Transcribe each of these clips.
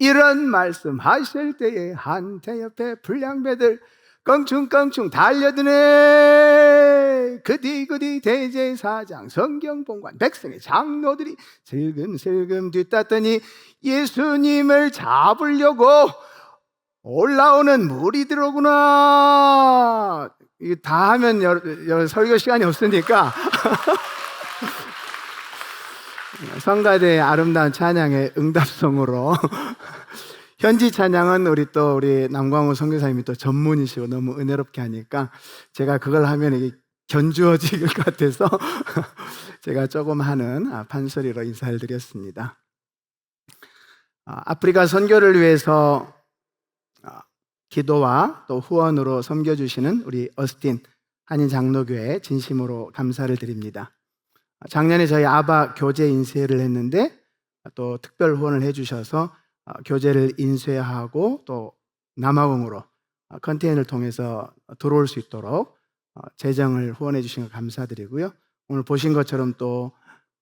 이런 말씀 하실 때에 한태 옆에 불량배들 껑충껑충 달려드네. 그디 대제사장 성경본관 백성의 장로들이 슬금슬금 뒤따더니 예수님을 잡으려고 올라오는 무리들오구나. 이거 다 하면 설교 시간이 없으니까 성가대의 아름다운 찬양의 응답송으로 현지 찬양은 우리 남광호 선교사님이 또 전문이시고 너무 은혜롭게 하니까 제가 그걸 하면 이게 견주어질 것 같아서 제가 조금 하는 판소리로 인사를 드렸습니다. 아프리카 선교를 위해서 기도와 또 후원으로 섬겨주시는 우리 어스틴 한인 장로교회에 진심으로 감사를 드립니다. 작년에 저희 아바 교재 인쇄를 했는데 또 특별 후원을 해주셔서 교재를 인쇄하고 또 남아공으로 컨테이너를 통해서 들어올 수 있도록 재정을 후원해 주신 거 감사드리고요. 오늘 보신 것처럼 또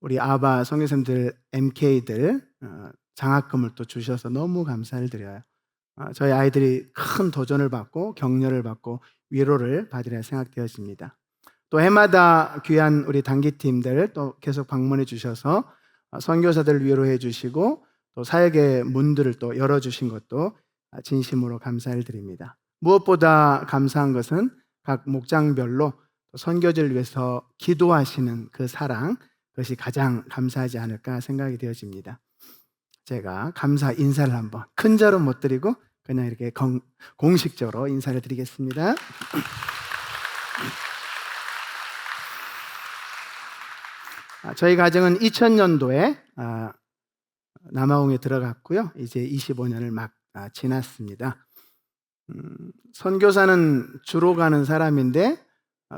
우리 아바 선교사님들 MK들 장학금을 또 주셔서 너무 감사를 드려요. 저희 아이들이 큰 도전을 받고 격려를 받고 위로를 받으리라 생각되어집니다. 또 해마다 귀한 우리 단기팀들 또 계속 방문해 주셔서 선교사들을 위로해 주시고 또 사역의 문들을 또 열어주신 것도 진심으로 감사를 드립니다. 무엇보다 감사한 것은 각 목장별로 선교지를 위해서 기도하시는 그 사랑, 그것이 가장 감사하지 않을까 생각이 되어집니다. 제가 감사 인사를 한번 큰 절은 못 드리고 그냥 이렇게 공식적으로 인사를 드리겠습니다. 저희 가정은 2000년도에 남아공에 들어갔고요. 이제 25년을 막 지났습니다. 선교사는 주로 가는 사람인데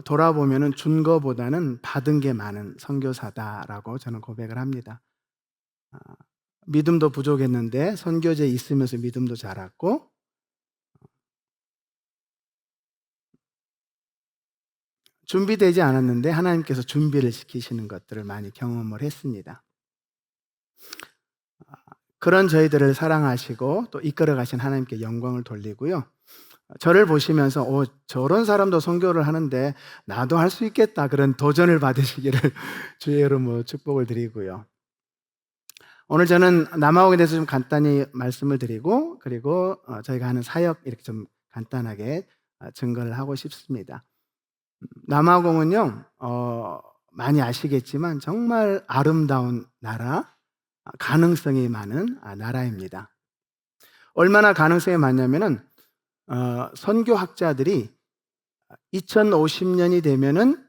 돌아보면 준 거보다는 받은 게 많은 선교사다라고 저는 고백을 합니다. 믿음도 부족했는데 선교제에 있으면서 믿음도 자랐고 준비되지 않았는데 하나님께서 준비를 시키시는 것들을 많이 경험을 했습니다. 그런 저희들을 사랑하시고 또 이끌어 가신 하나님께 영광을 돌리고요. 저를 보시면서 저런 사람도 선교를 하는데 나도 할 수 있겠다, 그런 도전을 받으시기를 주의 이름으로 축복을 드리고요. 오늘 저는 남아공에 대해서 좀 간단히 말씀을 드리고 그리고 저희가 하는 사역 이렇게 좀 간단하게 증거를 하고 싶습니다. 남아공은요 많이 아시겠지만 정말 아름다운 나라, 가능성이 많은 나라입니다. 얼마나 가능성이 많냐면은 선교학자들이 2050년이 되면은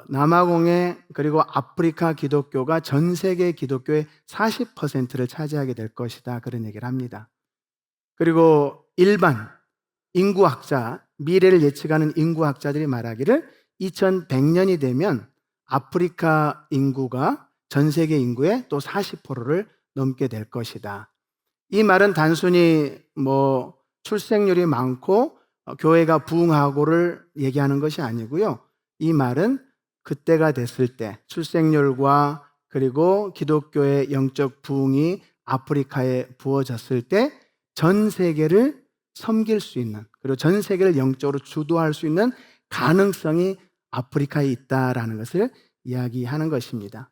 남아공에 그리고 아프리카 기독교가 전 세계 기독교의 40%를 차지하게 될 것이다, 그런 얘기를 합니다. 그리고 일반 인구학자, 미래를 예측하는 인구학자들이 말하기를 2100년이 되면 아프리카 인구가 전 세계 인구의 또 40%를 넘게 될 것이다. 이 말은 단순히 출생률이 많고 교회가 부흥하고를 얘기하는 것이 아니고요. 이 말은 그때가 됐을 때 출생률과 그리고 기독교의 영적 부흥이 아프리카에 부어졌을 때 전 세계를 섬길 수 있는, 그리고 전 세계를 영적으로 주도할 수 있는 가능성이 아프리카에 있다라는 것을 이야기하는 것입니다.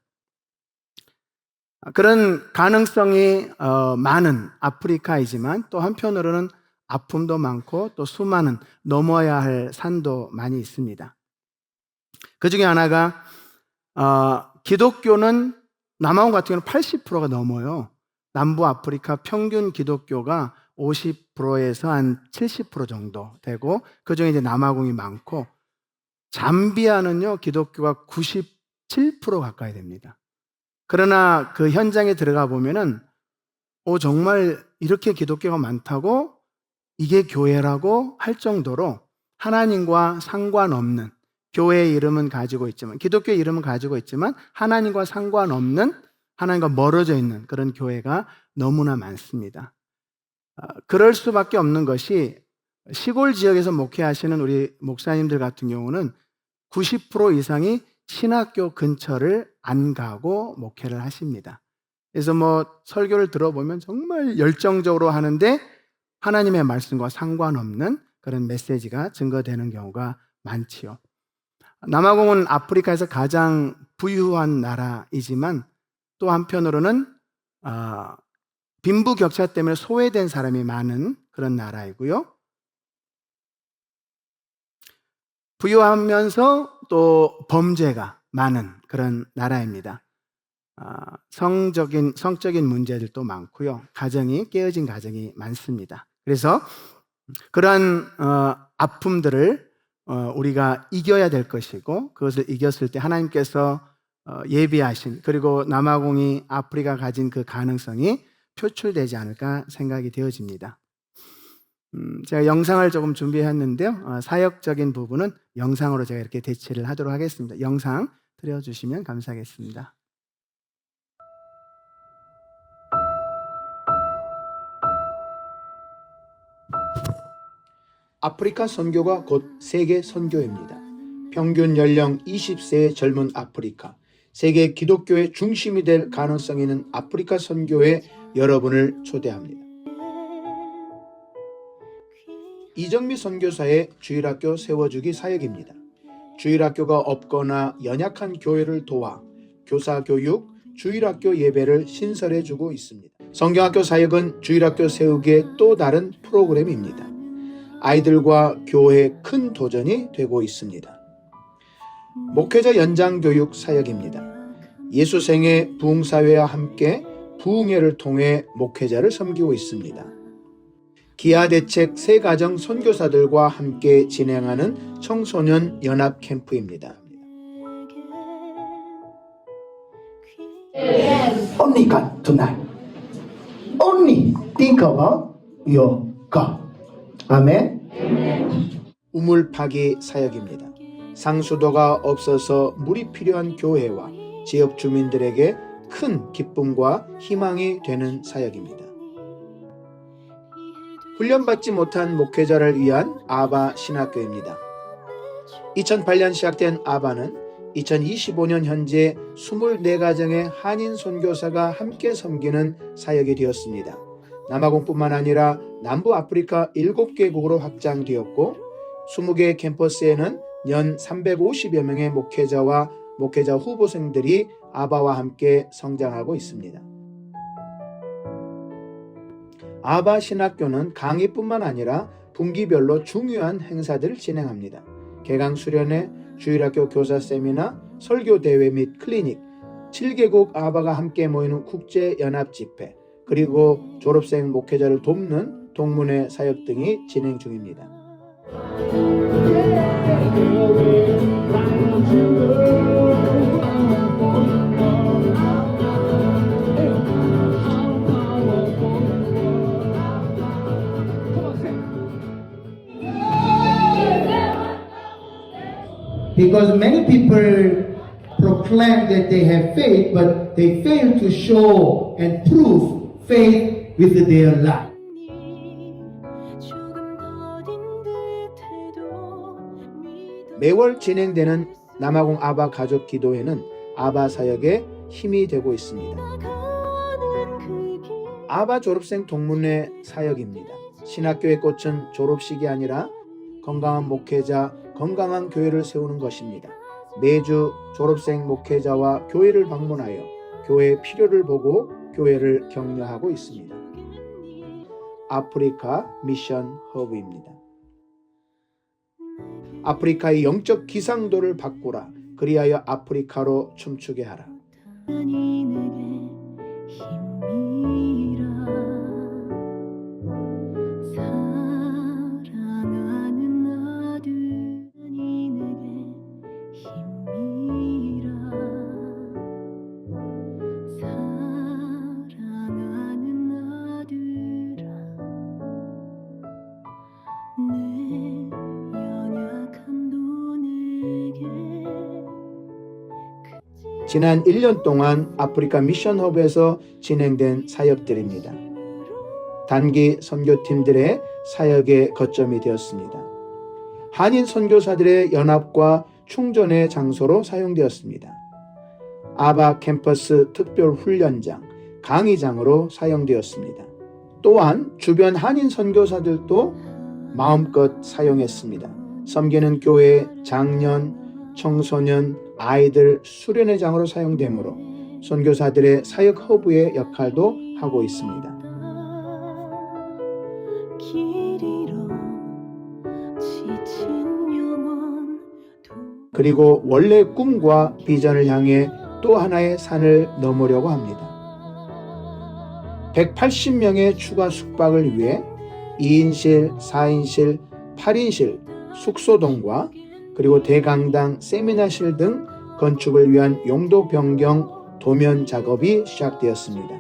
그런 가능성이 많은 아프리카이지만 또 한편으로는 아픔도 많고 또 수많은 넘어야 할 산도 많이 있습니다. 그 중에 하나가 기독교는 남아공 같은 경우는 80%가 넘어요. 남부 아프리카 평균 기독교가 50%에서 한 70% 정도 되고 그 중에 이제 남아공이 많고 잠비아는요 기독교가 97% 가까이 됩니다. 그러나 그 현장에 들어가 보면은 정말 이렇게 기독교가 많다고 이게 교회라고 할 정도로 하나님과 상관없는, 교회의 이름은 가지고 있지만, 기독교의 이름은 가지고 있지만 하나님과 상관없는, 하나님과 멀어져 있는 그런 교회가 너무나 많습니다. 그럴 수밖에 없는 것이 시골 지역에서 목회하시는 우리 목사님들 같은 경우는 90% 이상이 신학교 근처를 안 가고 목회를 하십니다. 그래서 설교를 들어보면 정말 열정적으로 하는데 하나님의 말씀과 상관없는 그런 메시지가 증거되는 경우가 많지요. 남아공은 아프리카에서 가장 부유한 나라이지만 또 한편으로는 빈부격차 때문에 소외된 사람이 많은 그런 나라이고요. 부유하면서 또 범죄가 많은 그런 나라입니다. 성적인 문제들도 많고요. 깨어진 가정이 많습니다. 그래서 그러한 아픔들을 우리가 이겨야 될 것이고, 그것을 이겼을 때 하나님께서 예비하신, 그리고 남아공이 아프리카 가진 그 가능성이 표출되지 않을까 생각이 되어집니다. 제가 영상을 조금 준비했는데요. 사역적인 부분은 영상으로 제가 이렇게 대체를 하도록 하겠습니다. 영상 틀어주시면 감사하겠습니다. 아프리카 선교가 곧 세계 선교입니다. 평균 연령 20세의 젊은 아프리카, 세계 기독교의 중심이 될 가능성이 있는 아프리카 선교에 여러분을 초대합니다. 이정미 선교사의 주일학교 세워주기 사역입니다. 주일학교가 없거나 연약한 교회를 도와 교사 교육, 주일학교 예배를 신설해주고 있습니다. 성경학교 사역은 주일학교 세우기의 또 다른 프로그램입니다. 아이들과 교회의 큰 도전이 되고 있습니다. 목회자 연장교육 사역입니다. 예수생애 부흥사회와 함께 부흥회를 통해 목회자를 섬기고 있습니다. 기아대책 새가정 선교사들과 함께 진행하는 청소년 연합 캠프입니다. Only God tonight. Only think about your God. 아멘. 우물 파기 사역입니다. 상수도가 없어서 물이 필요한 교회와 지역 주민들에게 큰 기쁨과 희망이 되는 사역입니다. 훈련받지 못한 목회자를 위한 아바 신학교입니다. 2008년 시작된 아바는 2025년 현재 24가정의 한인 선교사가 함께 섬기는 사역이 되었습니다. 남아공뿐만 아니라 남부 아프리카 7개국으로 확장되었고 20개 캠퍼스에는 연 350여 명의 목회자와 목회자 후보생들이 아바와 함께 성장하고 있습니다. 아바 신학교는 강의뿐만 아니라 분기별로 중요한 행사들을 진행합니다. 개강 수련회, 주일학교 교사 세미나, 설교대회 및 클리닉, 7개국 아바가 함께 모이는 국제연합 집회, 그리고 졸업생 목회자를 돕는 동문회 사역 등이 진행 중입니다. Because many people proclaim that they have faith, but they fail to show and prove faith with their life. 매월 진행되는 남아공 아바 가족 기도회는 아바 사역에 힘이 되고 있습니다. 아바 졸업생 동문회 사역입니다. 신학교의 꽃은 졸업식이 아니라 건강한 목회자, 건강한 교회를 세우는 것입니다. 매주 졸업생 목회자와 교회를 방문하여 교회의 필요를 보고 교회를 격려하고 있습니다. 아프리카 미션 허브입니다. 아프리카의 영적 기상도를 바꾸라. 그리하여 아프리카로 춤추게 하라. 지난 1년 동안 아프리카 미션 허브에서 진행된 사역들입니다. 단기 선교팀들의 사역의 거점이 되었습니다. 한인 선교사들의 연합과 충전의 장소로 사용되었습니다. 아바 캠퍼스 특별 훈련장, 강의장으로 사용되었습니다. 또한 주변 한인 선교사들도 마음껏 사용했습니다. 섬기는 교회, 장년, 청소년, 아이들 수련회장으로 사용되므로 선교사들의 사역 허브의 역할도 하고 있습니다. 그리고 원래 꿈과 비전을 향해 또 하나의 산을 넘으려고 합니다. 180명의 추가 숙박을 위해 2인실, 4인실, 8인실 숙소동과 그리고 대강당, 세미나실 등 건축을 위한 용도 변경, 도면 작업이 시작되었습니다.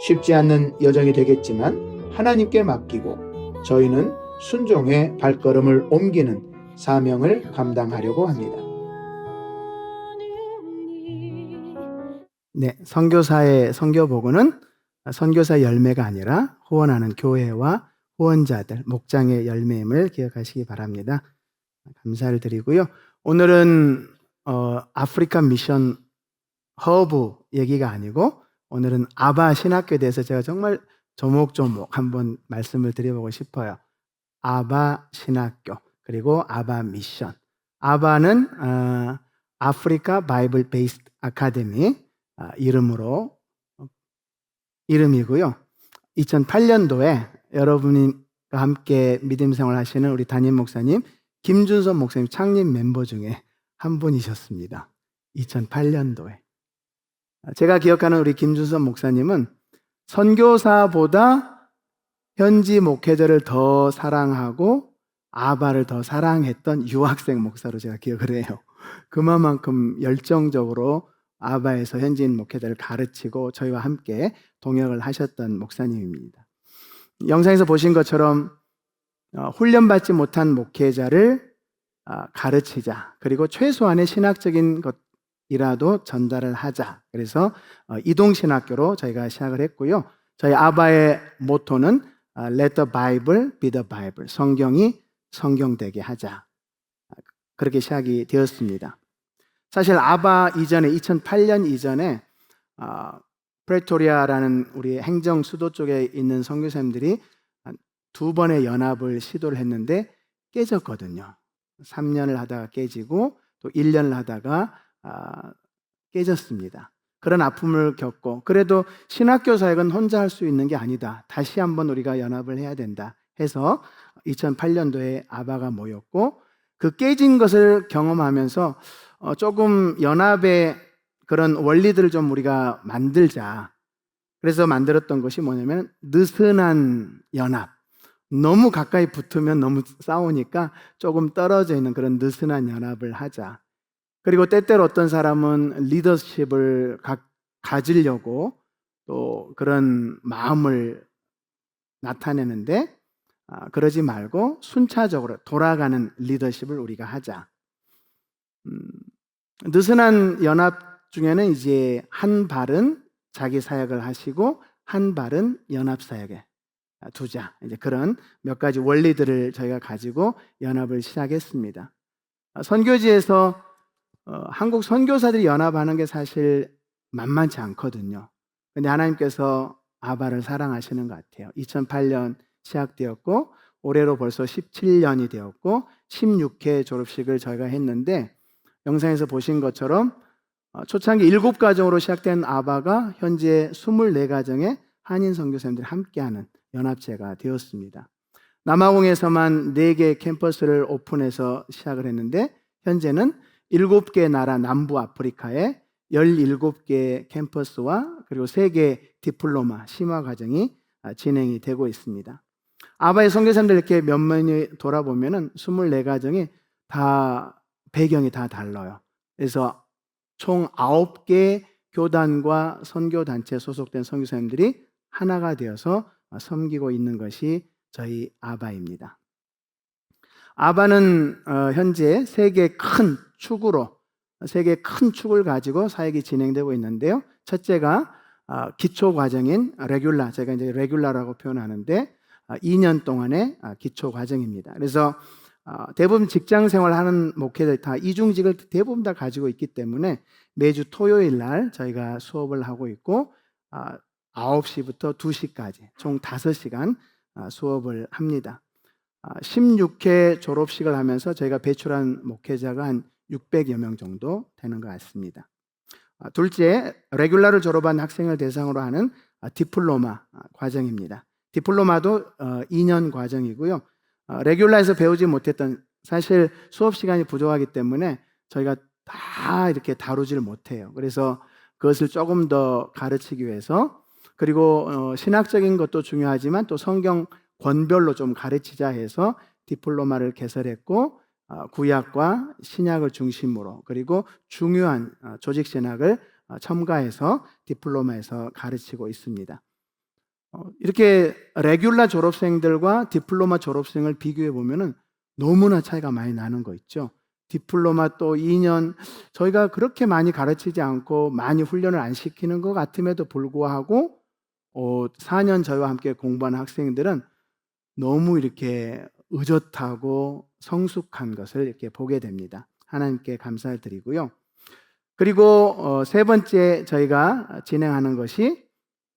쉽지 않는 여정이 되겠지만 하나님께 맡기고 저희는 순종의 발걸음을 옮기는 사명을 감당하려고 합니다. 네, 선교사의 선교보고는 선교사 열매가 아니라 후원하는 교회와 후원자들, 목장의 열매임을 기억하시기 바랍니다. 감사를 드리고요. 오늘은 아프리카 미션 허브 얘기가 아니고 오늘은 아바 신학교에 대해서 제가 정말 조목조목 한번 말씀을 드려보고 싶어요. 아바 신학교 그리고 아바 미션. 아바는 아프리카 바이블 베이스드 아카데미 이름이고요. 2008년도에 여러분과 함께 믿음 생활 하시는 우리 담임 목사님 김준선 목사님 창립 멤버 중에 한 분이셨습니다. 2008년도에. 제가 기억하는 우리 김준선 목사님은 선교사보다 현지 목회자를 더 사랑하고 아바를 더 사랑했던 유학생 목사로 제가 기억을 해요. 그만큼 열정적으로 아바에서 현지인 목회자를 가르치고 저희와 함께 동역을 하셨던 목사님입니다. 영상에서 보신 것처럼 훈련받지 못한 목회자를 가르치자. 그리고 최소한의 신학적인 것이라도 전달을 하자. 그래서 이동신학교로 저희가 시작을 했고요. 저희 아바의 모토는 Let the Bible be the Bible. 성경이 성경되게 하자. 그렇게 시작이 되었습니다. 사실 아바 이전에 2008년 이전에 프레토리아라는 우리 행정 수도 쪽에 있는 선교사님들이 두 번의 연합을 시도를 했는데 깨졌거든요. 3년을 하다가 깨지고 또 1년을 하다가 깨졌습니다. 그런 아픔을 겪고 그래도 신학교 사역은 혼자 할 수 있는 게 아니다. 다시 한번 우리가 연합을 해야 된다 해서 2008년도에 아바가 모였고 그 깨진 것을 경험하면서 조금 연합의 그런 원리들을 좀 우리가 만들자. 그래서 만들었던 것이 뭐냐면 느슨한 연합. 너무 가까이 붙으면 너무 싸우니까 조금 떨어져 있는 그런 느슨한 연합을 하자. 그리고 때때로 어떤 사람은 리더십을 가지려고 또 그런 마음을 나타내는데 그러지 말고 순차적으로 돌아가는 리더십을 우리가 하자. 느슨한 연합 중에는 이제 한 발은 자기 사역을 하시고 한 발은 연합 사역에 두자. 이제 그런 몇 가지 원리들을 저희가 가지고 연합을 시작했습니다. 선교지에서 한국 선교사들이 연합하는 게 사실 만만치 않거든요. 근데 하나님께서 아바를 사랑하시는 것 같아요. 2008년 시작되었고 올해로 벌써 17년이 되었고 16회 졸업식을 저희가 했는데 영상에서 보신 것처럼 초창기 7가정으로 시작된 아바가 현재 24가정의 한인 선교사님들이 함께하는 연합체가 되었습니다. 남아공에서만 4개 캠퍼스를 오픈해서 시작을 했는데 현재는 7개 나라 남부 아프리카에 17개 캠퍼스와 그리고 3개 디플로마 심화 과정이 진행이 되고 있습니다. 아바의 선교사님들 이렇게 면면이 돌아보면은 24가정이 다 배경이 다 달라요. 그래서 총 9개 교단과 선교단체에 소속된 선교사님들이 하나가 되어서 섬기고 있는 것이 저희 아바입니다. 아바는 현재 3개 큰 축을 가지고 사역이 진행되고 있는데요. 첫째가 기초 과정인 레귤라, 제가 이제 레귤라라고 표현하는데 2년 동안의 기초 과정입니다. 그래서 대부분 직장 생활하는 목회자들 다 이중직을 대부분 다 가지고 있기 때문에 매주 토요일 날 저희가 수업을 하고 있고 9시부터 2시까지 총 5시간 수업을 합니다. 16회 졸업식을 하면서 저희가 배출한 목회자가 한 600여 명 정도 되는 것 같습니다. 둘째, 레귤라를 졸업한 학생을 대상으로 하는 디플로마 과정입니다. 디플로마도 2년 과정이고요. 레귤라에서 배우지 못했던, 사실 수업 시간이 부족하기 때문에 저희가 다 이렇게 다루질 못해요. 그래서 그것을 조금 더 가르치기 위해서, 그리고 신학적인 것도 중요하지만 또 성경 권별로 좀 가르치자 해서 디플로마를 개설했고, 구약과 신약을 중심으로, 그리고 중요한 조직 신학을 첨가해서 디플로마에서 가르치고 있습니다. 이렇게 레귤라 졸업생들과 디플로마 졸업생을 비교해 보면은 너무나 차이가 많이 나는 거 있죠. 디플로마 또 2년, 저희가 그렇게 많이 가르치지 않고 많이 훈련을 안 시키는 것 같음에도 불구하고 4년 저희와 함께 공부하는 학생들은 너무 이렇게 의젓하고 성숙한 것을 이렇게 보게 됩니다. 하나님께 감사를 드리고요. 그리고 세 번째 저희가 진행하는 것이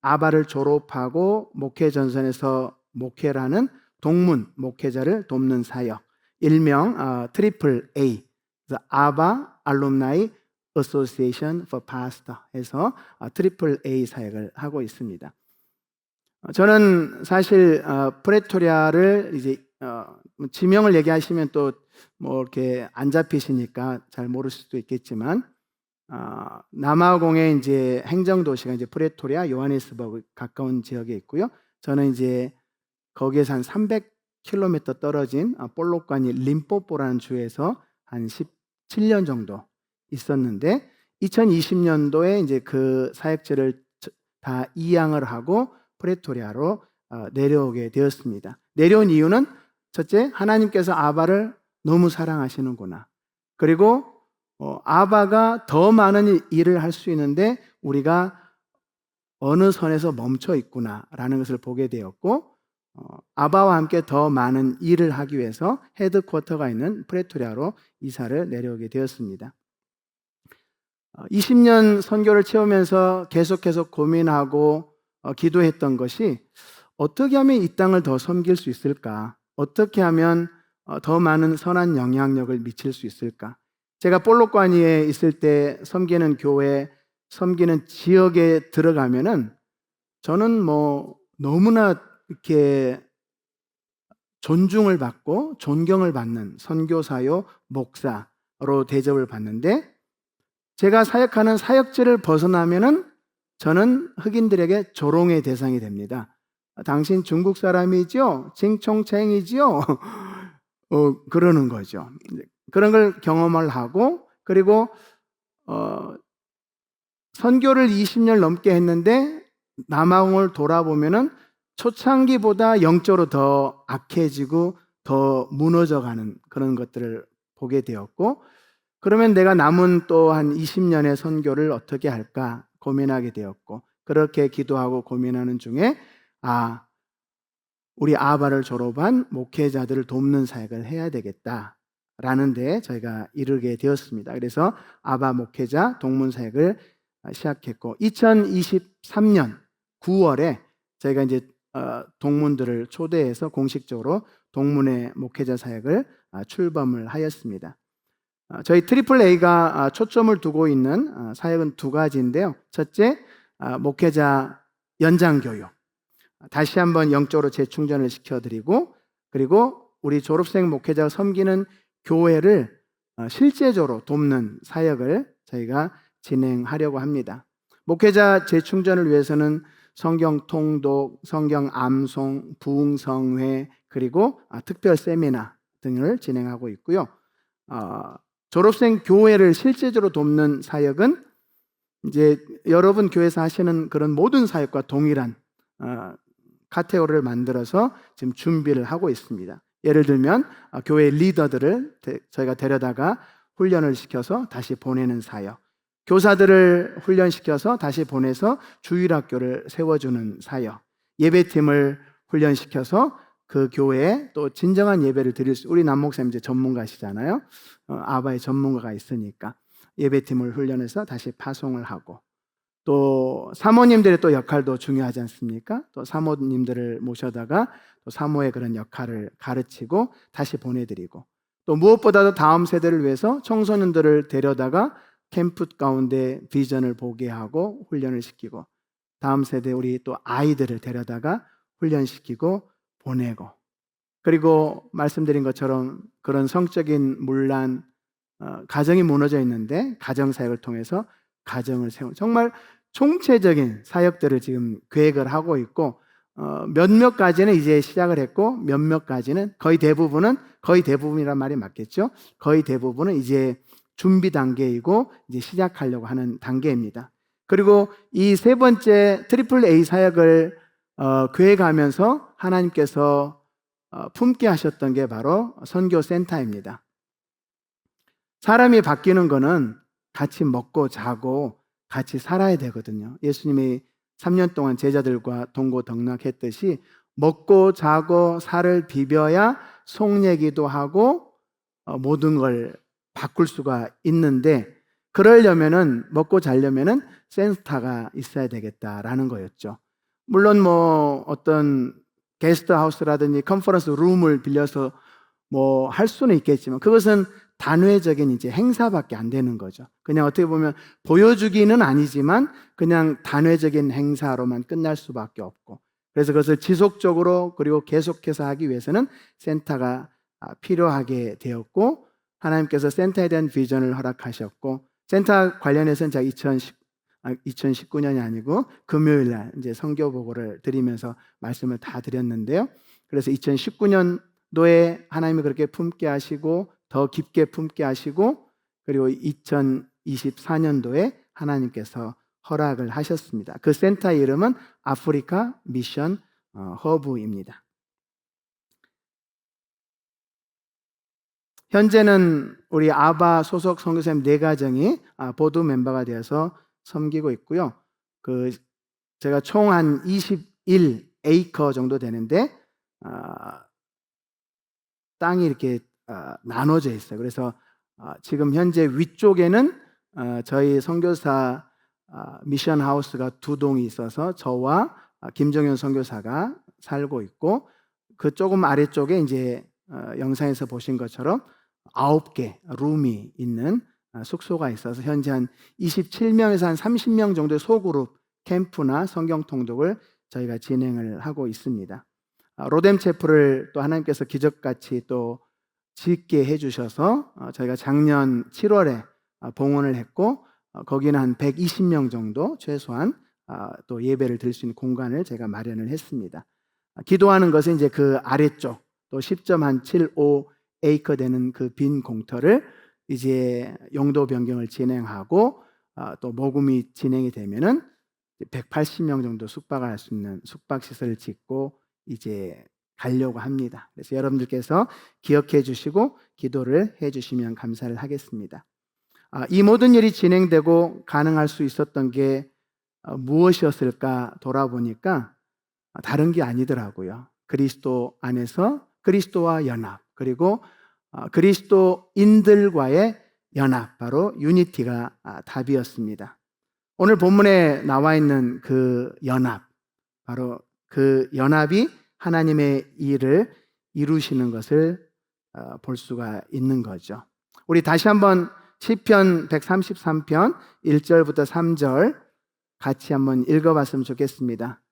아바를 졸업하고 목회 전선에서 목회를 하는 동문 목회자를 돕는 사역, 일명 트리플 A, 아바 알룸나이 어소시에이션 for Pastor 해서 트리플 A 사역을 하고 있습니다. 저는 사실 프레토리아를 이제 지명을 얘기하시면 또 뭐 이렇게 안 잡히시니까 잘 모르실 수도 있겠지만, 남아공의 이제 행정도시가 이제 프레토리아, 요하네스버그 가까운 지역에 있고요. 저는 이제 거기에서 한 300km 떨어진 볼록과니 림포포라는 주에서 한 17년 정도 있었는데, 2020년도에 이제 그 사역지를 다 이양을 하고 프레토리아로 내려오게 되었습니다. 내려온 이유는 첫째, 하나님께서 아바를 너무 사랑하시는구나. 그리고 아바가 더 많은 일을 할 수 있는데 우리가 어느 선에서 멈춰 있구나라는 것을 보게 되었고, 아바와 함께 더 많은 일을 하기 위해서 헤드쿼터가 있는 프레토리아로 이사를 내려오게 되었습니다. 20년 선교를 채우면서 계속해서 고민하고 기도했던 것이, 어떻게 하면 이 땅을 더 섬길 수 있을까? 어떻게 하면 더 많은 선한 영향력을 미칠 수 있을까? 제가 볼록과니에 있을 때 섬기는 교회, 섬기는 지역에 들어가면은 저는 뭐 너무나 이렇게 존중을 받고 존경을 받는 선교사요, 목사로 대접을 받는데, 제가 사역하는 사역지를 벗어나면은 저는 흑인들에게 조롱의 대상이 됩니다. 당신 중국 사람이죠? 칭총챙이죠? 그러는 거죠. 그런 걸 경험을 하고, 그리고 선교를 20년 넘게 했는데 남아공을 돌아보면은 초창기보다 영적으로 더 악해지고 더 무너져가는 그런 것들을 보게 되었고, 그러면 내가 남은 또 한 20년의 선교를 어떻게 할까 고민하게 되었고, 그렇게 기도하고 고민하는 중에 우리 아바를 졸업한 목회자들을 돕는 사역을 해야 되겠다라는 데 저희가 이르게 되었습니다. 그래서 아바 목회자 동문 사역을 시작했고, 2023년 9월에 저희가 이제 동문들을 초대해서 공식적으로 동문의 목회자 사역을 출범을 하였습니다. 저희 트리플 A가 초점을 두고 있는 사역은 두 가지인데요. 첫째, 목회자 연장 교육. 다시 한번 영적으로 재충전을 시켜드리고, 그리고 우리 졸업생 목회자가 섬기는 교회를 실제적으로 돕는 사역을 저희가 진행하려고 합니다. 목회자 재충전을 위해서는 성경 통독, 성경 암송, 부흥성회, 그리고 특별 세미나 등을 진행하고 있고요. 졸업생 교회를 실제적으로 돕는 사역은 이제 여러분 교회에서 하시는 그런 모든 사역과 동일한 카테고리를 만들어서 지금 준비를 하고 있습니다. 예를 들면 교회 리더들을 저희가 데려다가 훈련을 시켜서 다시 보내는 사역, 교사들을 훈련시켜서 다시 보내서 주일학교를 세워주는 사역, 예배팀을 훈련시켜서 그 교회에 또 진정한 예배를 드릴 수, 우리 남목사님 이제 전문가시잖아요. 아바의 전문가가 있으니까 예배팀을 훈련해서 다시 파송을 하고, 또 사모님들의 또 역할도 중요하지 않습니까? 또 사모님들을 모셔다가 또 사모의 그런 역할을 가르치고 다시 보내드리고, 또 무엇보다도 다음 세대를 위해서 청소년들을 데려다가 캠프 가운데 비전을 보게 하고 훈련을 시키고, 다음 세대 우리 또 아이들을 데려다가 훈련시키고 보내고, 그리고 말씀드린 것처럼 그런 성적인 문란, 가정이 무너져 있는데 가정사역을 통해서 가정을 세우는, 정말 총체적인 사역들을 지금 계획을 하고 있고, 몇몇 가지는 이제 시작을 했고, 몇몇 가지는 거의 대부분이란 말이 맞겠죠. 거의 대부분은 이제 준비 단계이고 이제 시작하려고 하는 단계입니다. 그리고 이 세 번째 트리플 A 사역을 계획하면서 하나님께서 품게 하셨던 게 바로 선교센터입니다. 사람이 바뀌는 거는 같이 먹고 자고 같이 살아야 되거든요. 예수님이 3년 동안 제자들과 동고동락했듯이 먹고 자고 살을 비벼야 속내기도 하고 모든 걸 바꿀 수가 있는데, 그러려면은, 먹고 자려면은 센터가 있어야 되겠다라는 거였죠. 물론 뭐 어떤 게스트하우스라든지 컨퍼런스 룸을 빌려서 뭐 할 수는 있겠지만 그것은 단회적인 이제 행사밖에 안 되는 거죠. 그냥 어떻게 보면 보여주기는 아니지만 그냥 단회적인 행사로만 끝날 수밖에 없고, 그래서 그것을 지속적으로 그리고 계속해서 하기 위해서는 센터가 필요하게 되었고, 하나님께서 센터에 대한 비전을 허락하셨고, 센터 관련해서는 제가 2019년이 아니고 금요일 날 이제 선교 보고를 드리면서 말씀을 다 드렸는데요. 그래서 2019년도에 하나님이 그렇게 품게 하시고 더 깊게 품게 하시고, 그리고 2024년도에 하나님께서 허락을 하셨습니다. 그 센터의 이름은 아프리카 미션 허브입니다. 현재는 우리 아바 소속 선교사님 4가정이 보드 멤버가 되어서 섬기고 있고요. 제가 총 한 21에이커 정도 되는데 땅이 이렇게 나눠져 있어요. 그래서 지금 현재 위쪽에는 저희 선교사 미션 하우스가 2동이 있어서 저와 김정현 선교사가 살고 있고, 그 조금 아래쪽에 이제 영상에서 보신 것처럼 9개 룸이 있는 숙소가 있어서 현재 한 27명에서 한 30명 정도의 소그룹 캠프나 성경 통독을 저희가 진행을 하고 있습니다. 로뎀 채플을 또 하나님께서 기적같이 또 짓게 해주셔서 저희가 작년 7월에 봉헌을 했고, 거기는 한 120명 정도 최소한 또 예배를 드릴 수 있는 공간을 제가 마련을 했습니다. 기도하는 것은 이제 그 아래쪽 또 10.75 에이커 되는 그 빈 공터를 이제 용도 변경을 진행하고 또 모금이 진행이 되면은 180명 정도 숙박을 할 수 있는 숙박시설을 짓고 이제 가려고 합니다. 그래서 여러분들께서 기억해 주시고 기도를 해 주시면 감사를 하겠습니다. 이 모든 일이 진행되고 가능할 수 있었던 게 무엇이었을까 돌아보니까 다른 게 아니더라고요. 그리스도 안에서 그리스도와 연합, 그리고 그리스도인들과의 연합, 바로 유니티가 답이었습니다. 오늘 본문에 나와 있는 그 연합, 바로 그 연합이 하나님의 일을 이루시는 것을 볼 수가 있는 거죠. 우리 다시 한번 시편 133편 1절부터 3절 같이 한번 읽어봤으면 좋겠습니다.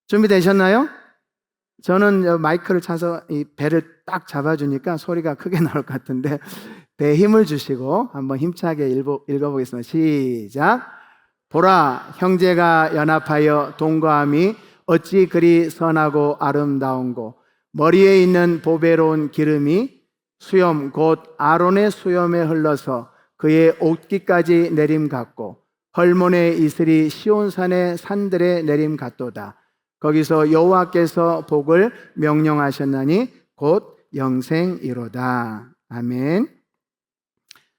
준비되셨나요? 저는 마이크를 차서 이 배를 딱 잡아주니까 소리가 크게 나올 것 같은데 배에 힘을 주시고 한번 힘차게 읽어보겠습니다. 시작. 보라, 형제가 연합하여 동거함이 어찌 그리 선하고 아름다운고, 머리에 있는 보배로운 기름이 수염 곧 아론의 수염에 흘러서 그의 옷깃까지 내림 같고, 헐몬의 이슬이 시온산의 산들에 내림 같도다. 거기서 여호와께서 복을 명령하셨나니 곧 영생이로다. 아멘.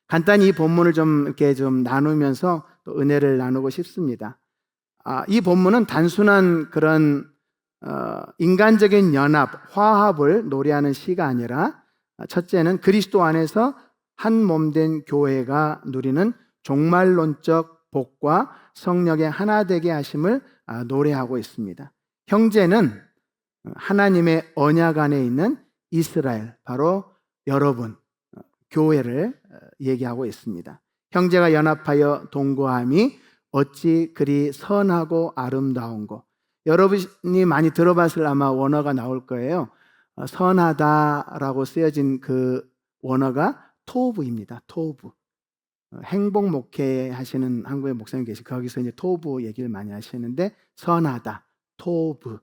간단히 이 본문을 이렇게 나누면서 또 은혜를 나누고 싶습니다. 이 본문은 단순한 그런 인간적인 연합, 화합을 노래하는 시가 아니라, 첫째는 그리스도 안에서 한 몸된 교회가 누리는 종말론적 복과 성령의 하나 되게 하심을 노래하고 있습니다. 형제는 하나님의 언약 안에 있는 이스라엘, 바로 여러분, 교회를 얘기하고 있습니다. 형제가 연합하여 동거함이 어찌 그리 선하고 아름다운고. 여러분이 많이 들어봤을 아마 원어가 나올 거예요. 선하다라고 쓰여진 그 원어가 토브입니다. 토브. 행복 목회 하시는 한국의 목사님 계시, 거기서 이제 토브 얘기를 많이 하시는데, 선하다, 토브.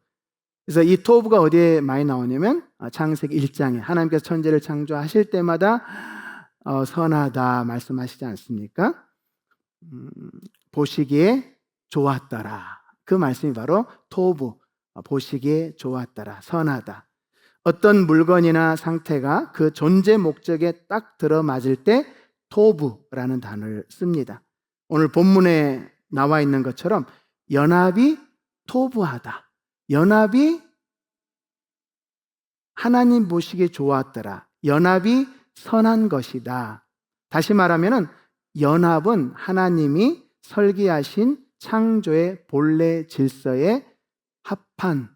그래서 이 토브가 어디에 많이 나오냐면 창세기 1장에 하나님께서 천지를 창조하실 때마다 선하다 말씀하시지 않습니까? 보시기에 좋았더라. 그 말씀이 바로 토브, 보시기에 좋았더라, 선하다. 어떤 물건이나 상태가 그 존재 목적에 딱 들어맞을 때 토브라는 단어를 씁니다. 오늘 본문에 나와 있는 것처럼 연합이 토브하다. 연합이 하나님 보시기에 좋았더라. 연합이 선한 것이다. 다시 말하면 연합은 하나님이 설계하신 창조의 본래 질서에 합한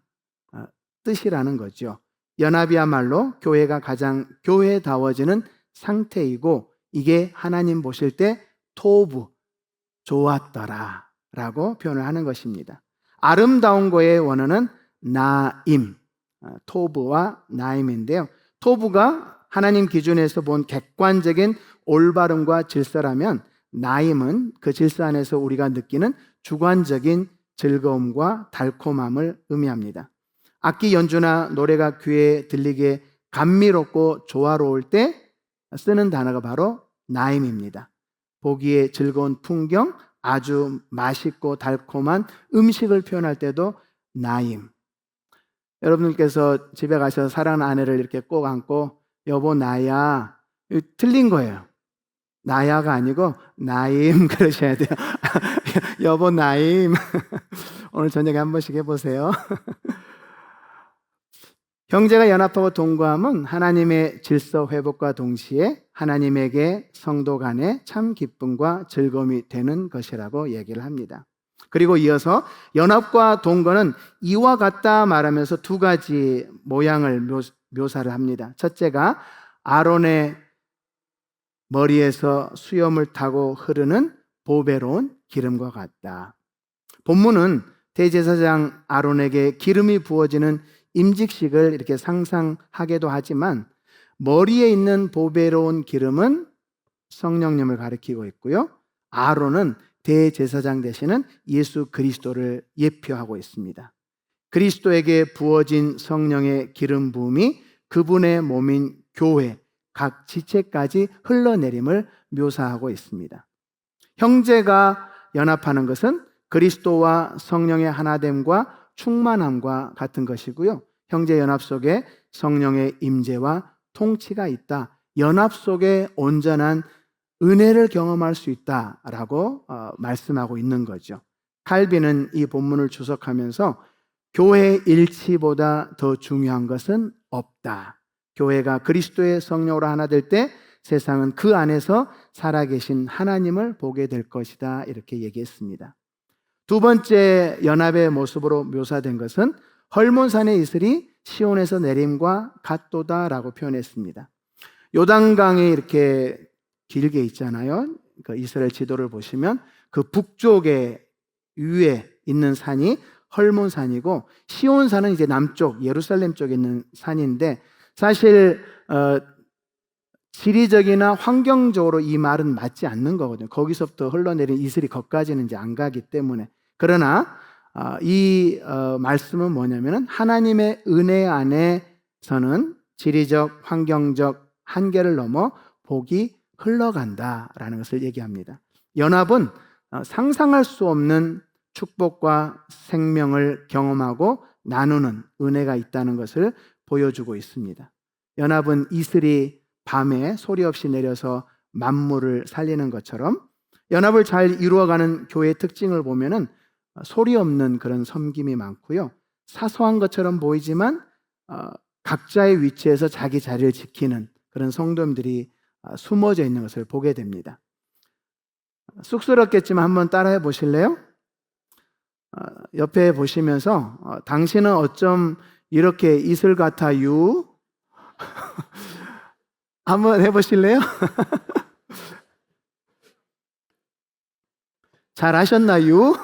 뜻이라는 거죠. 연합이야말로 교회가 가장 교회다워지는 상태이고, 이게 하나님 보실 때 토브, 좋았더라 라고 표현을 하는 것입니다. 아름다운 거의 원어는 나임, 토브와 나임인데요. 토브가 하나님 기준에서 본 객관적인 올바름과 질서라면, 나임은 그 질서 안에서 우리가 느끼는 주관적인 즐거움과 달콤함을 의미합니다. 악기 연주나 노래가 귀에 들리기에 감미롭고 조화로울 때 쓰는 단어가 바로 나임입니다. 보기에 즐거운 풍경, 아주 맛있고 달콤한 음식을 표현할 때도 나임. 여러분들께서 집에 가셔서 사랑하는 아내를 이렇게 꼭 안고 여보 나야, 틀린 거예요. 나야가 아니고 나임 그러셔야 돼요. 여보 나임. 오늘 저녁에 한 번씩 해보세요. 형제가 연합하고 동거함은 하나님의 질서 회복과 동시에 하나님에게 성도 간에 참 기쁨과 즐거움이 되는 것이라고 얘기를 합니다. 그리고 이어서 연합과 동거는 이와 같다 말하면서 두 가지 모양을 묘사를 합니다. 첫째가 아론의 머리에서 수염을 타고 흐르는 보배로운 기름과 같다. 본문은 대제사장 아론에게 기름이 부어지는 임직식을 이렇게 상상하게도 하지만, 머리에 있는 보배로운 기름은 성령님을 가리키고 있고요, 아론은 대제사장 되시는 예수 그리스도를 예표하고 있습니다. 그리스도에게 부어진 성령의 기름 부음이 그분의 몸인 교회 각 지체까지 흘러내림을 묘사하고 있습니다. 형제가 연합하는 것은 그리스도와 성령의 하나됨과 충만함과 같은 것이고요, 형제 연합 속에 성령의 임재와 통치가 있다. 연합 속에 온전한 은혜를 경험할 수 있다라고 말씀하고 있는 거죠. 칼빈은 이 본문을 주석하면서 교회의 일치보다 더 중요한 것은 없다. 교회가 그리스도의 성령으로 하나 될 때 세상은 그 안에서 살아계신 하나님을 보게 될 것이다, 이렇게 얘기했습니다. 두 번째 연합의 모습으로 묘사된 것은 헐몬산의 이슬이 시온에서 내림과 같도다라고 표현했습니다. 요단강이 이렇게 길게 있잖아요. 그 이스라엘 지도를 보시면 그 북쪽에 위에 있는 산이 헐몬산이고, 시온산은 이제 남쪽 예루살렘 쪽에 있는 산인데, 사실 지리적이나 환경적으로 이 말은 맞지 않는 거거든요. 거기서부터 흘러내린 이슬이 거기까지는 이제 안 가기 때문에. 그러나 이 말씀은 뭐냐면은 하나님의 은혜 안에서는 지리적, 환경적 한계를 넘어 복이 흘러간다라는 것을 얘기합니다. 연합은 상상할 수 없는 축복과 생명을 경험하고 나누는 은혜가 있다는 것을 보여주고 있습니다. 연합은 이슬이 밤에 소리 없이 내려서 만물을 살리는 것처럼, 연합을 잘 이루어가는 교회의 특징을 보면은 소리 없는 그런 섬김이 많고요, 사소한 것처럼 보이지만 각자의 위치에서 자기 자리를 지키는 그런 성도님들이 숨어져 있는 것을 보게 됩니다. 쑥스럽겠지만 한번 따라해 보실래요? 옆에 보시면서 당신은 어쩜 이렇게 이슬 같아요? 한번 해보실래요? 잘 하셨나요?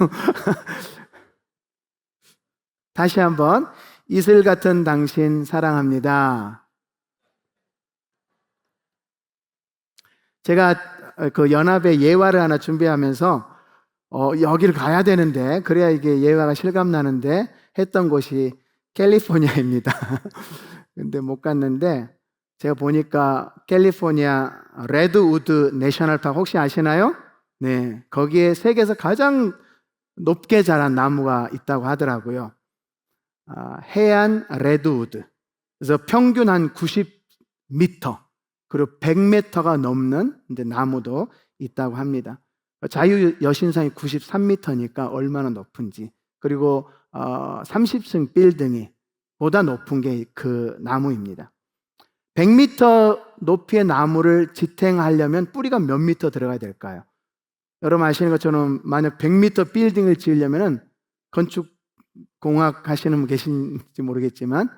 다시 한번 이슬 같은 당신 사랑합니다. 제가 그 연합의 예화를 하나 준비하면서 여기를 가야 되는데 그래야 이게 예화가 실감나는데 했던 곳이 캘리포니아입니다. 근데 못 갔는데 제가 보니까 캘리포니아 레드우드 내셔널 파크 혹시 아시나요? 네, 거기에 세계에서 가장 높게 자란 나무가 있다고 하더라고요. 해안 레드우드. 그래서 평균 한 90m 그리고 100m가 넘는 이제 나무도 있다고 합니다. 자유 여신상이 93m니까 얼마나 높은지. 그리고 30층 빌딩이 보다 높은 게 그 나무입니다. 100m 높이의 나무를 지탱하려면 뿌리가 몇 미터 들어가야 될까요? 여러분 아시는 것처럼 만약 100m 빌딩을 지으려면 건축 공학 하시는 분 계신지 모르겠지만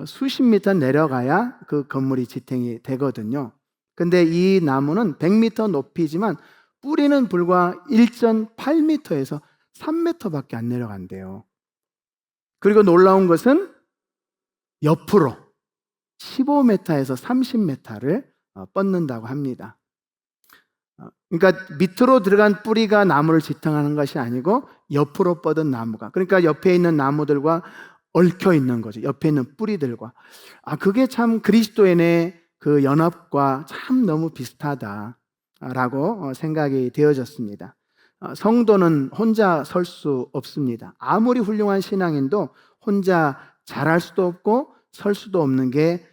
수십 미터 내려가야 그 건물이 지탱이 되거든요. 근데 이 나무는 100m 높이지만 뿌리는 불과 1.8m에서 3m밖에 안 내려간대요. 그리고 놀라운 것은 옆으로 15m에서 30m를 뻗는다고 합니다. 그러니까 밑으로 들어간 뿌리가 나무를 지탱하는 것이 아니고 옆으로 뻗은 나무가, 그러니까 옆에 있는 나무들과 얽혀 있는 거죠. 옆에 있는 뿌리들과. 그게 참 그리스도인의 그 연합과 참 너무 비슷하다라고 생각이 되어졌습니다. 성도는 혼자 설 수 없습니다. 아무리 훌륭한 신앙인도 혼자 잘할 수도 없고 설 수도 없는 게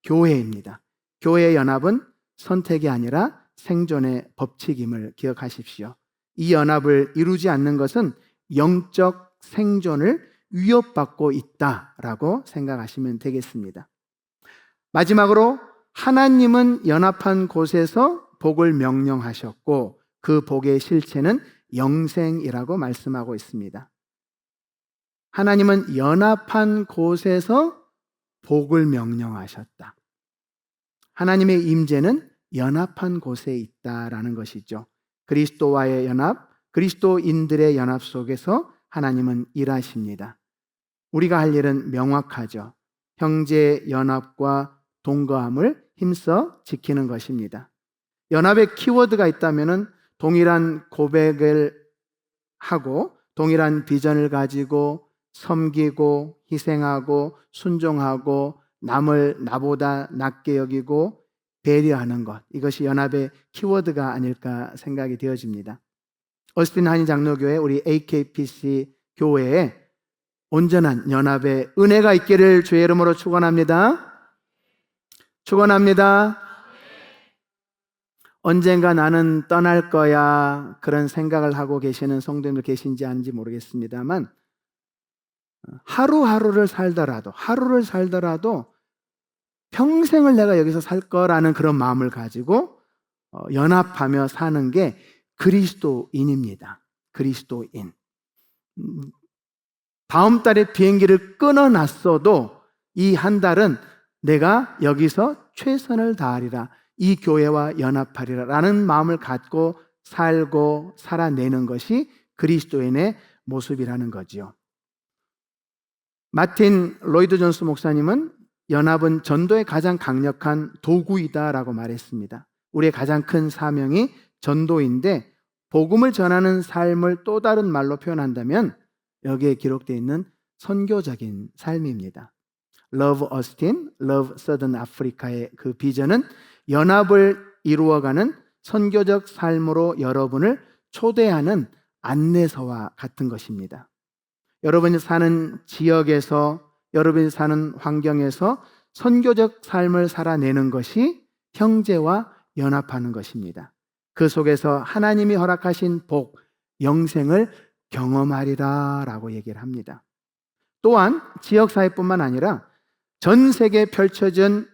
교회입니다. 교회의 연합은 선택이 아니라 생존의 법칙임을 기억하십시오. 이 연합을 이루지 않는 것은 영적 생존을 위협받고 있다라고 생각하시면 되겠습니다. 마지막으로 하나님은 연합한 곳에서 복을 명령하셨고 그 복의 실체는 영생이라고 말씀하고 있습니다. 하나님은 연합한 곳에서 복을 명령하셨다. 하나님의 임재는 연합한 곳에 있다라는 것이죠. 그리스도와의 연합, 그리스도인들의 연합 속에서 하나님은 일하십니다. 우리가 할 일은 명확하죠. 형제 연합과 동거함을 힘써 지키는 것입니다. 연합의 키워드가 있다면 동일한 고백을 하고 동일한 비전을 가지고 섬기고 희생하고 순종하고 남을 나보다 낮게 여기고 배려하는 것, 이것이 연합의 키워드가 아닐까 생각이 되어집니다. 어스틴 한인 장로교회 우리 AKPC 교회에 온전한 연합의 은혜가 있기를 주의 이름으로 축원합니다. 축원합니다. 언젠가 나는 떠날 거야 그런 생각을 하고 계시는 성도님들 계신지 아닌지 모르겠습니다만 하루를 살더라도 평생을 내가 여기서 살 거라는 그런 마음을 가지고 연합하며 사는 게 그리스도인입니다. 그리스도인. 다음 달에 비행기를 끊어놨어도 이 한 달은 내가 여기서 최선을 다하리라, 이 교회와 연합하리라 라는 마음을 갖고 살고 살아내는 것이 그리스도인의 모습이라는 거지요. 마틴 로이드 존스 목사님은 연합은 전도의 가장 강력한 도구이다라고 말했습니다. 우리의 가장 큰 사명이 전도인데 복음을 전하는 삶을 또 다른 말로 표현한다면 여기에 기록되어 있는 선교적인 삶입니다. Love Austin, Love Southern Africa의 그 비전은 연합을 이루어가는 선교적 삶으로 여러분을 초대하는 안내서와 같은 것입니다. 여러분이 사는 지역에서, 여러분이 사는 환경에서 선교적 삶을 살아내는 것이 형제와 연합하는 것입니다. 그 속에서 하나님이 허락하신 복, 영생을 경험하리라 라고 얘기를 합니다. 또한 지역사회뿐만 아니라 전 세계에 펼쳐진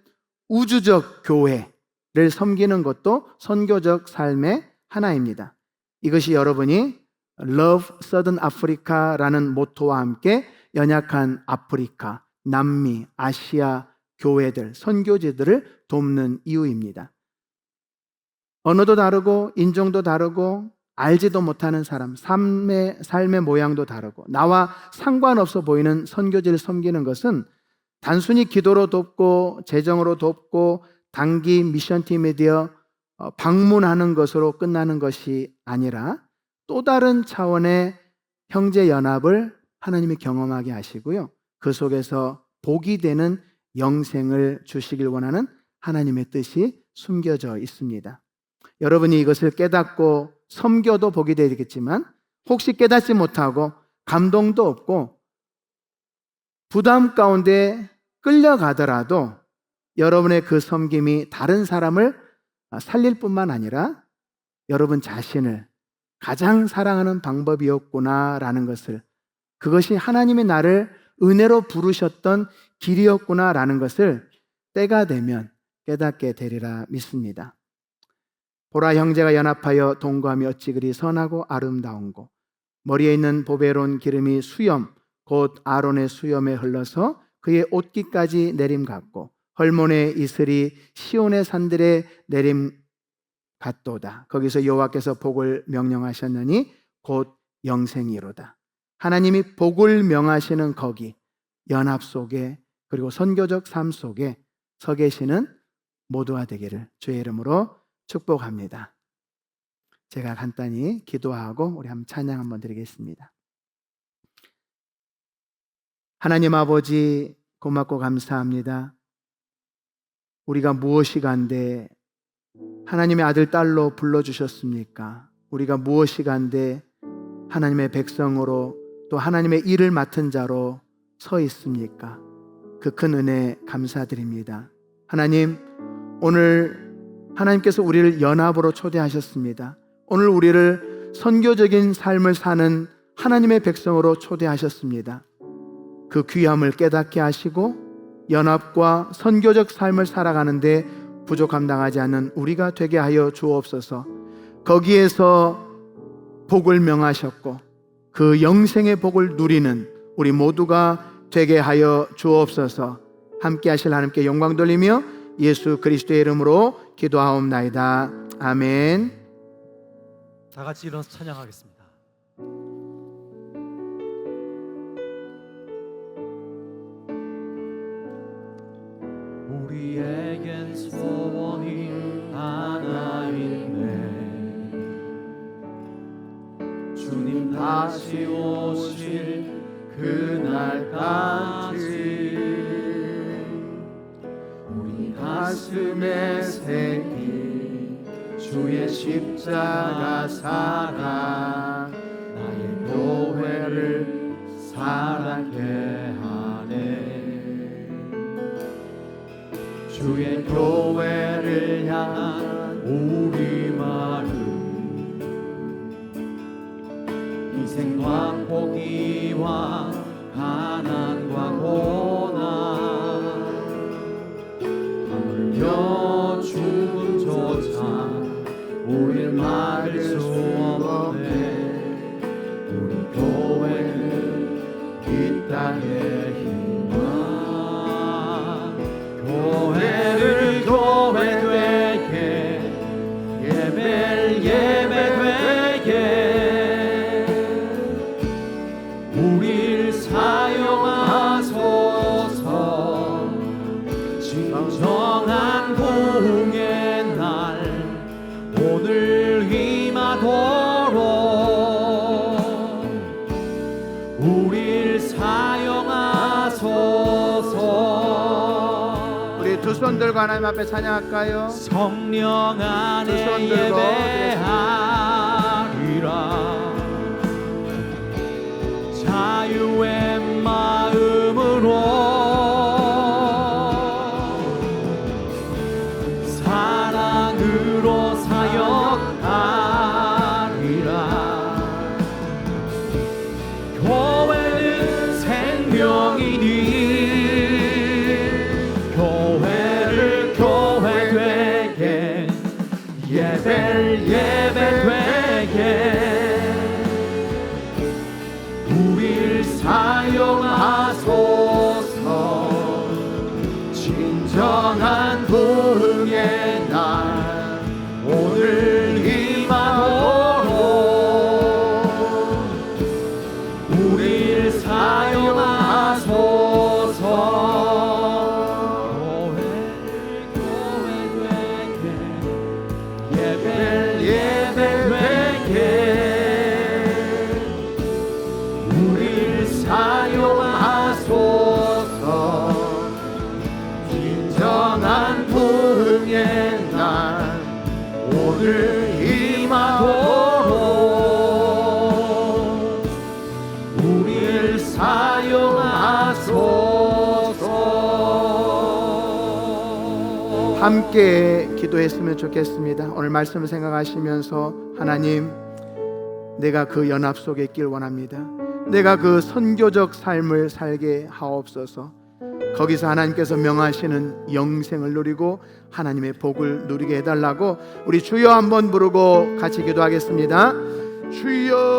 우주적 교회를 섬기는 것도 선교적 삶의 하나입니다. 이것이 여러분이 Love Southern Africa라는 모토와 함께 연약한 아프리카, 남미, 아시아 교회들, 선교지들을 돕는 이유입니다. 언어도 다르고 인종도 다르고 알지도 못하는 사람, 삶의 모양도 다르고 나와 상관없어 보이는 선교지를 섬기는 것은 단순히 기도로 돕고 재정으로 돕고 단기 미션팀에 되어 방문하는 것으로 끝나는 것이 아니라 또 다른 차원의 형제 연합을 하나님이 경험하게 하시고요. 그 속에서 복이 되는 영생을 주시길 원하는 하나님의 뜻이 숨겨져 있습니다. 여러분이 이것을 깨닫고 섬겨도 복이 되겠지만 혹시 깨닫지 못하고 감동도 없고 부담 가운데 끌려가더라도 여러분의 그 섬김이 다른 사람을 살릴 뿐만 아니라 여러분 자신을 가장 사랑하는 방법이었구나라는 것을, 그것이 하나님이 나를 은혜로 부르셨던 길이었구나라는 것을 때가 되면 깨닫게 되리라 믿습니다. 보라, 형제가 연합하여 동거하며 어찌 그리 선하고 아름다운고, 머리에 있는 보배로운 기름이 수염 곧 아론의 수염에 흘러서 그의 옷깃까지 내림 같고 헐몬의 이슬이 시온의 산들에 내림 같도다. 거기서 여호와께서 복을 명령하셨느니 곧 영생이로다. 하나님이 복을 명하시는 거기 연합 속에, 그리고 선교적 삶 속에 서 계시는 모두가 되기를 주의 이름으로 축복합니다. 제가 간단히 기도하고 우리 한번 찬양 한번 드리겠습니다. 하나님 아버지, 고맙고 감사합니다. 우리가 무엇이 간데 하나님의 아들 딸로 불러주셨습니까? 우리가 무엇이 간데 하나님의 백성으로 또 하나님의 일을 맡은 자로 서 있습니까? 그 큰 은혜 감사드립니다. 하나님, 오늘 하나님께서 우리를 연합으로 초대하셨습니다. 오늘 우리를 선교적인 삶을 사는 하나님의 백성으로 초대하셨습니다. 그 귀함을 깨닫게 하시고 연합과 선교적 삶을 살아가는데 부족함 당하지 않는 우리가 되게 하여 주옵소서. 거기에서 복을 명하셨고 그 영생의 복을 누리는 우리 모두가 되게 하여 주옵소서. 함께 하실 하나님께 영광 돌리며 예수 그리스도의 이름으로 기도하옵나이다. 아멘. 다 같이 일어나서 찬양하겠습니다. 우리에겐 소원이 하나 있네. 주님 다시 오실 그날까지 우리 가슴에 새긴 주의 십자가 사랑 나의 교회를 사랑케 하네. 주의 교회를 향한 우리 마음, 희생과 포기와 가난과 고난, 하물며 죽음조차 우릴 막을 수 없네. 우리 교회는 이 땅의 희망, 교회를 교회 되게, 예배를 예배 되게 우릴 사용하소서. 진정한 공의 날 오늘 임하도록 우릴 사용하소서. 우리 두 손 들고 하나님 앞에 찬양할까요? 성령 안에 두 손 들고 예배하리라. 자유의 마음으로 사랑으로 사역하리라. 교회는 생명이니 교회를 교회 되게, 예배를 예배 되게 함께 기도했으면 좋겠습니다. 오늘 말씀을 생각하시면서 하나님, 내가 그 연합 속에 있길 원합니다. 내가 그 선교적 삶을 살게 하옵소서. 거기서 하나님께서 명하시는 영생을 누리고 하나님의 복을 누리게 해달라고 우리 주여 한번 부르고 같이 기도하겠습니다. 주여